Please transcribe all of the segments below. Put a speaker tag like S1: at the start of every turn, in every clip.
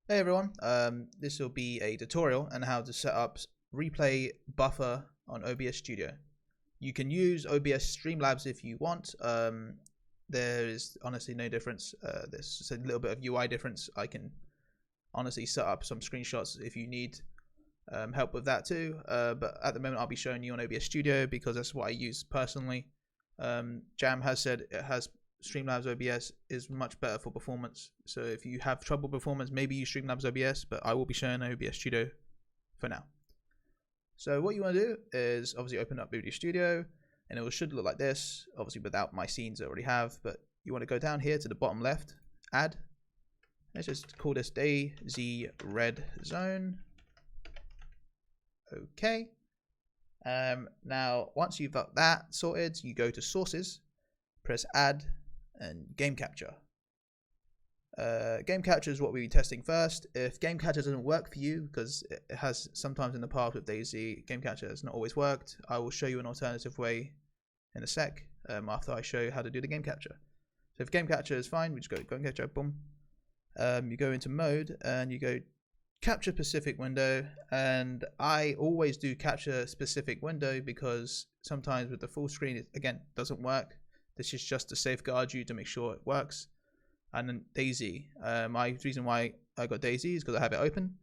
S1: Hey everyone, this will be a tutorial on how to set up replay buffer on OBS Studio. You can use OBS Streamlabs if you want. There is honestly no difference. There's just a little bit of UI difference. I can honestly set up some screenshots if you need help with that too. But at the moment I'll be showing you on OBS Studio because that's what I use personally. Jam has said it has Streamlabs OBS is much better for performance. So if you have trouble performance, maybe use Streamlabs OBS, but I will be showing OBS Studio for now. So what you want to do is obviously open up OBS Studio, and it should look like this, obviously without my scenes I already have, but you want to go down here to the bottom left, add, let's just call this DayZ Red Zone. Okay. Now once you've got that sorted, you go to sources, press add, and game capture. Game capture is what we'll be testing first. If game capture doesn't work for you, because it has sometimes in the past with DayZ, game capture has not always worked, I will show you an alternative way in a sec after I show you how to do the game capture. So if game capture is fine, we just go game capture, boom. You go into mode and you go capture specific window, and I always do capture specific window because sometimes with the full screen it again doesn't work. This is just to safeguard you to make sure it works. And then DayZ, my reason why I got DayZ is because I have it open.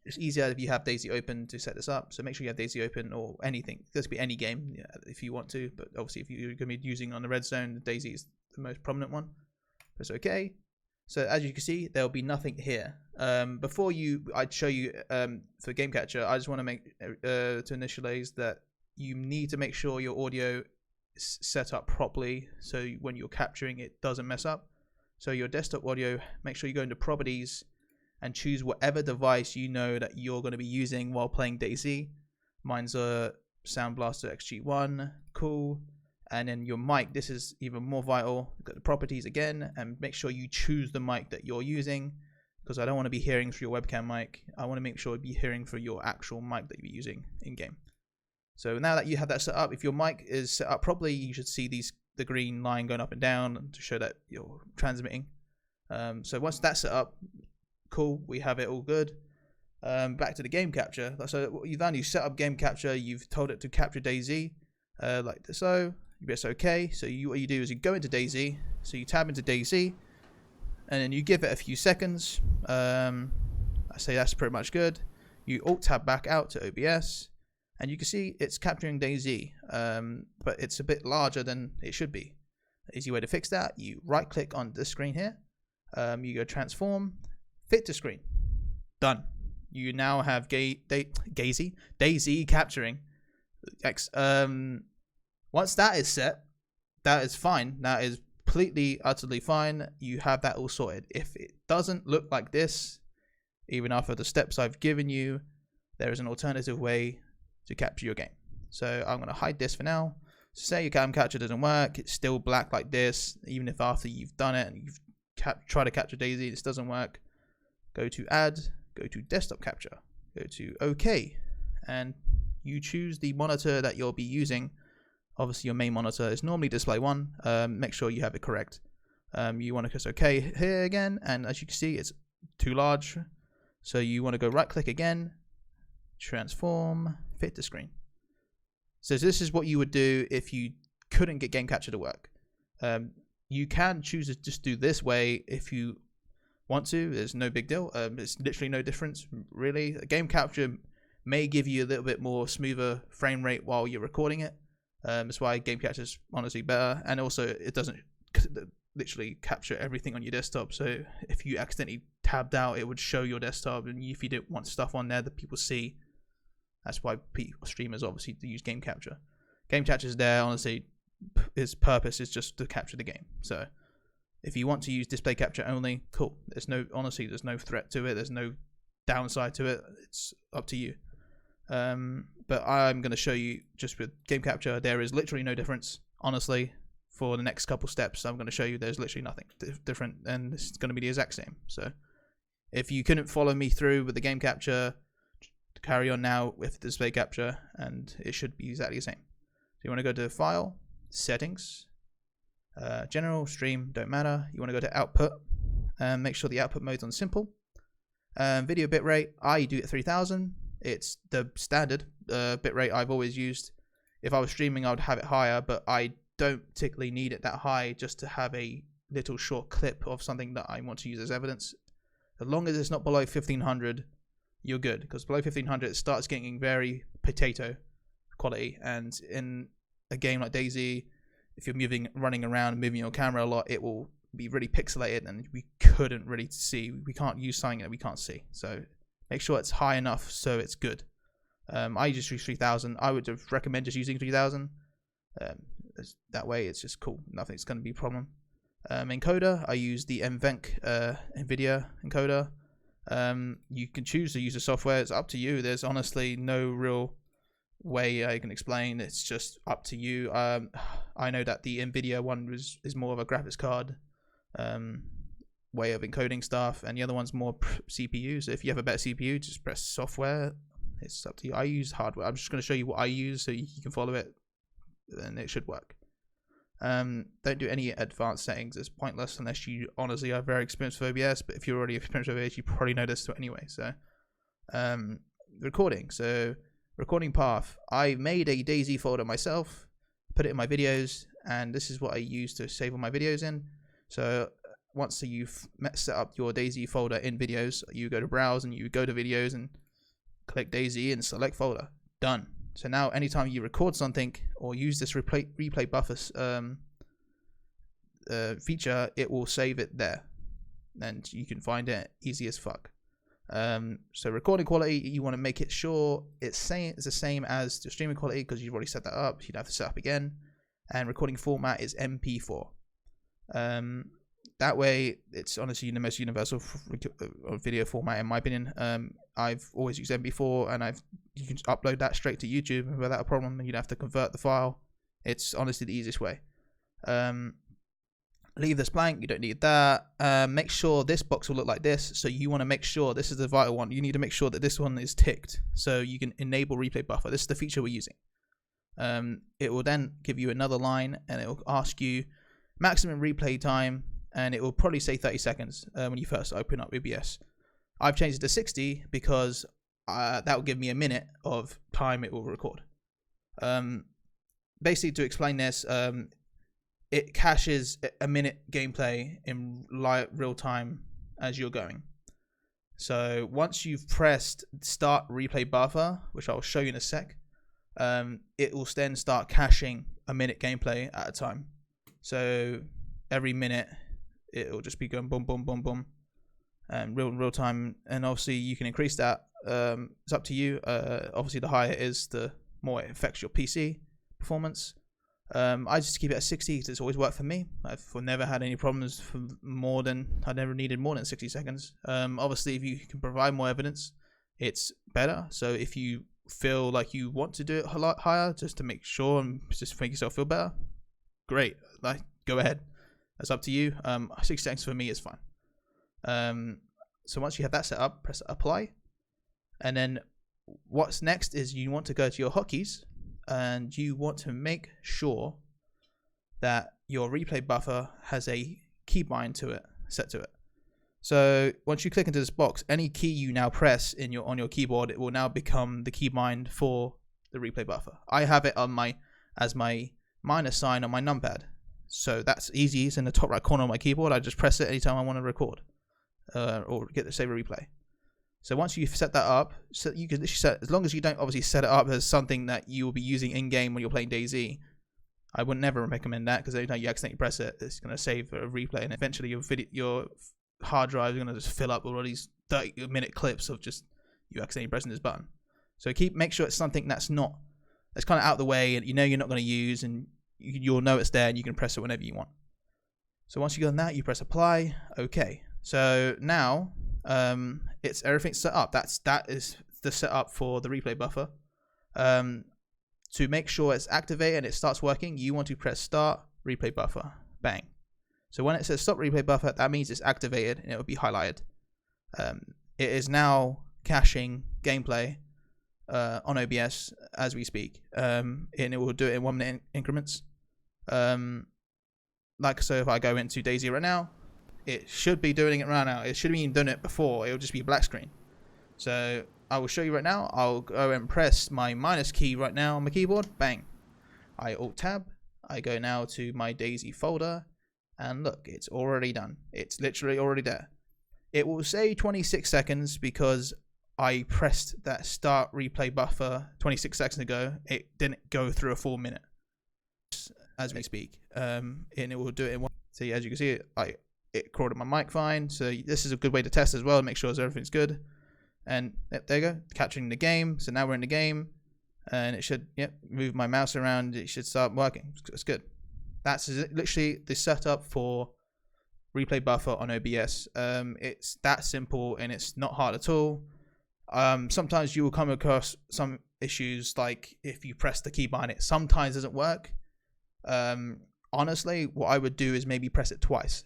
S1: It's easier if you have DayZ open to set this up, so make sure you have DayZ open, or anything. This could be any game if you want to, but obviously if you're going to be using on the red zone, DayZ is the most prominent one. Press OK. So as you can see, there'll be nothing here. Before I'd show you for game capture, I just want to make to initialize that you need to make sure your audio is set up properly, so when you're capturing it doesn't mess up. So your desktop audio, make sure you go into properties and choose whatever device you know that you're going to be using while playing DayZ. Mine's a Sound Blaster XG1, cool. And then your mic, this is even more vital. Go to properties again and make sure you choose the mic that you're using, because I don't want to be hearing through your webcam mic. I want to make sure I'd be hearing through your actual mic that you're using in game. So now that you have that set up, if your mic is set up properly, you should see the green line going up and down to show that you're transmitting. So once that's set up, cool, we have it all good. Back to the game capture. So what you've done, you set up game capture, you've told it to capture DayZ, like so. You press OK. So what you do is you go into DayZ, so you tab into DayZ, and then you give it a few seconds. I say that's pretty much good. You alt tab back out to OBS, and you can see it's capturing DayZ, but it's a bit larger than it should be. The easy way to fix that, you right click on the screen here, you go transform, fit to screen, done. You now have DayZ capturing. Once that is set, that is fine. That is completely, utterly fine. You have that all sorted. If it doesn't look like this, even after the steps I've given you, there is an alternative way to capture your game. So I'm going to hide this for now. Say your cam capture doesn't work, it's still black like this, even if after you've done it and you've tried to capture DayZ, this doesn't work. Go to add, go to desktop capture, go to OK, and you choose the monitor that you'll be using. Obviously your main monitor is normally display 1. Make sure you have it correct. You want to press OK here again, and as you can see it's too large, so you want to go right click again, transform, fit to screen. So this is what you would do if you couldn't get game capture to work. You can choose to just do this way if you want to. There's no big deal. It's literally no difference really. Game capture may give you a little bit more smoother frame rate while you're recording it. That's why game capture is honestly better, and also it doesn't literally capture everything on your desktop. So if you accidentally tabbed out, it would show your desktop, and if you didn't want stuff on there that people see, that's why streamers obviously use game capture. Game capture is there, honestly, its purpose is just to capture the game. So if you want to use display capture only, cool. There's no threat to it. There's no downside to it. It's up to you. But I'm going to show you just with game capture, there is literally no difference. Honestly, for the next couple steps, I'm going to show you there's literally nothing different, and it's going to be the exact same. So if you couldn't follow me through with the game capture, carry on now with display capture, and it should be exactly the same. So you want to go to File, Settings, General, Stream, don't matter. You want to go to Output, and make sure the output mode's on Simple. Video bitrate, I do it 3000. It's the standard bitrate I've always used. If I was streaming, I would have it higher, but I don't particularly need it that high just to have a little short clip of something that I want to use as evidence. As long as it's not below 1500, you're good, because below 1500 it starts getting very potato quality, and in a game like DayZ, if you're running around and moving your camera a lot, it will be really pixelated, and we couldn't really see. We can't use something that we can't see. So make sure it's high enough so it's good. I just use 3000. I would recommend just using 3000. That way it's just cool. Nothing's going to be a problem. Encoder, I use the NVENC NVIDIA encoder. You can choose to use the software. It's up to you. There's honestly no real way I can explain. It's just up to you. I know that the NVIDIA one is more of a graphics card way of encoding stuff, and the other one's more CPU. So if you have a better CPU, just press software. It's up to you. I use hardware. I'm just going to show you what I use so you can follow it, and it should work. Don't do any advanced settings. It's pointless unless you honestly are very experienced with OBS, but if you're already experienced with OBS, you probably know this anyway. So recording. So recording path. I made a DayZ folder myself, put it in my videos, and this is what I use to save all my videos in. So once you've set up your DayZ folder in videos, you go to browse and you go to videos and click DayZ and select folder. Done. So now anytime you record something or use this replay buffer feature, it will save it there, and you can find it easy as fuck. So recording quality, you want to make it sure it's the same as the streaming quality, because you've already set that up. You'd have to set up again. And recording format is MP4. That way, it's honestly the most universal video format in my opinion. I've always used MP4, and you can just upload that straight to YouTube without a problem, and you'd have to convert the file. It's honestly the easiest way. Leave this blank, you don't need that. Make sure this box will look like this. So you want to make sure, this is the vital one, you need to make sure that this one is ticked so you can enable replay buffer. This is the feature we're using. It will then give you another line, and it will ask you maximum replay time, and it will probably say 30 seconds when you first open up OBS. I've changed it to 60 because that will give me a minute of time it will record. Basically, to explain this, it caches a minute gameplay in real time as you're going. So once you've pressed start replay buffer, which I'll show you in a sec, it will then start caching a minute gameplay at a time. So every minute it will just be going boom, boom, boom, boom, and real time. And obviously you can increase that. It's up to you. Obviously the higher it is, the more it affects your PC performance. I just keep it at 60 because it's always worked for me. I've never had any problems for I never needed more than 60 seconds. Obviously, if you can provide more evidence, it's better. So if you feel like you want to do it a lot higher just to make sure and just make yourself feel better, great. Like, go ahead. That's up to you. 60 seconds for me is fine. So once you have that set up, press apply. And then what's next is you want to go to your hotkeys, and you want to make sure that your replay buffer has a keybind to it, set to it. So once you click into this box, any key you now press on your keyboard, it will now become the keybind for the replay buffer. I have it on as my minus sign on my numpad. So that's easy. It's in the top right corner of my keyboard. I just press it anytime I want to record or get the save a replay. So once you've set that up, so you can literally set, as long as you don't obviously set it up as something that you will be using in game when you're playing DayZ, I would never recommend that, because every time you accidentally press it, it's going to save a replay, and eventually your hard drive is going to just fill up with all these 30-minute clips of just you accidentally pressing this button. So make sure it's something that's kind of out of the way, and you know you're not going to use, and you'll know it's there, and you can press it whenever you want. So once you've done that, you press apply. Okay. So now everything's set up. That is the setup for the replay buffer. To make sure it's activated and it starts working, you want to press start replay buffer. Bang. So when it says stop replay buffer, that means it's activated and it will be highlighted. It is now caching gameplay on OBS as we speak, and it will do it in 1 minute increments. Like so, if I go into DayZ right now, it should be doing it right now. It should have been doing it before. It'll just be a black screen. So I will show you right now. I'll go and press my minus key right now on my keyboard. Bang. I alt tab. I go now to my Daisy folder, and look, it's already done. It's literally already there. It will say 26 seconds because I pressed that start replay buffer 26 seconds ago. It didn't go through a full minute as we speak, and it will do it in one. So as you can see, it recorded my mic fine. So this is a good way to test as well, make sure everything's good. And yep, there you go, capturing the game. So now we're in the game, and it should move my mouse around. It should start working. It's good. That's literally the setup for replay buffer on OBS. It's that simple, and it's not hard at all. Sometimes you will come across some issues, like if you press the key behind it, sometimes it doesn't work. Honestly, what I would do is maybe press it twice.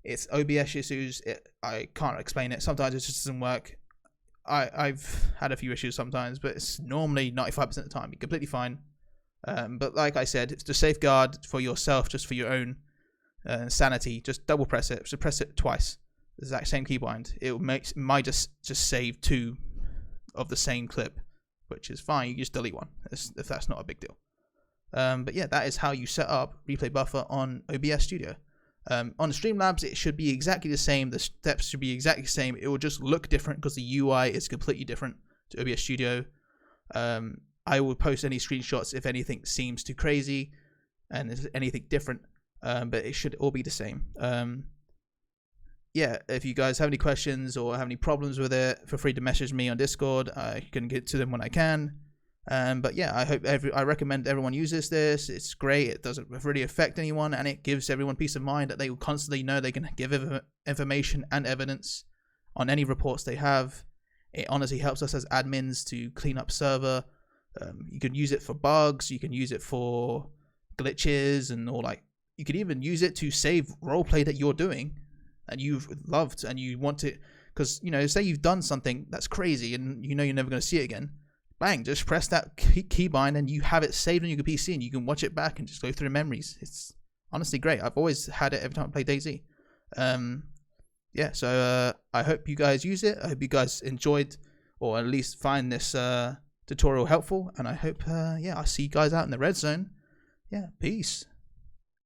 S1: It's OBS issues. I can't explain it. Sometimes it just doesn't work. I've had a few issues sometimes, but it's normally 95% of the time. You're completely fine. But like I said, it's to safeguard for yourself, just for your own sanity. Just double press it. So press it twice. The exact same key bind. It might just save 2 of the same clip, which is fine. You just delete one if that's not a big deal. But yeah, that is how you set up replay buffer on OBS Studio. On Streamlabs, it should be exactly the same. The steps should be exactly the same. It will just look different because the UI is completely different to OBS Studio. I will post any screenshots if anything seems too crazy and there's anything different, but it should all be the same. Yeah, if you guys have any questions or have any problems with it, feel free to message me on Discord. I can get to them when I can. But yeah, I recommend everyone uses this. It's great. It doesn't really affect anyone, and it gives everyone peace of mind that they will constantly know they can give information and evidence on any reports they have. It honestly helps us as admins to clean up server. You can use it for bugs. You can use it for glitches, you could even use it to save roleplay that you're doing and you've loved and you want to, because say you've done something that's crazy and you're never going to see it again. Bang, just press that keybind and you have it saved on your PC and you can watch it back and just go through the memories. It's honestly great. I've always had it every time I play DayZ. Yeah, so I hope you guys use it. I hope you guys enjoyed or at least find this tutorial helpful. And I hope, I'll see you guys out in the red zone. Yeah, peace.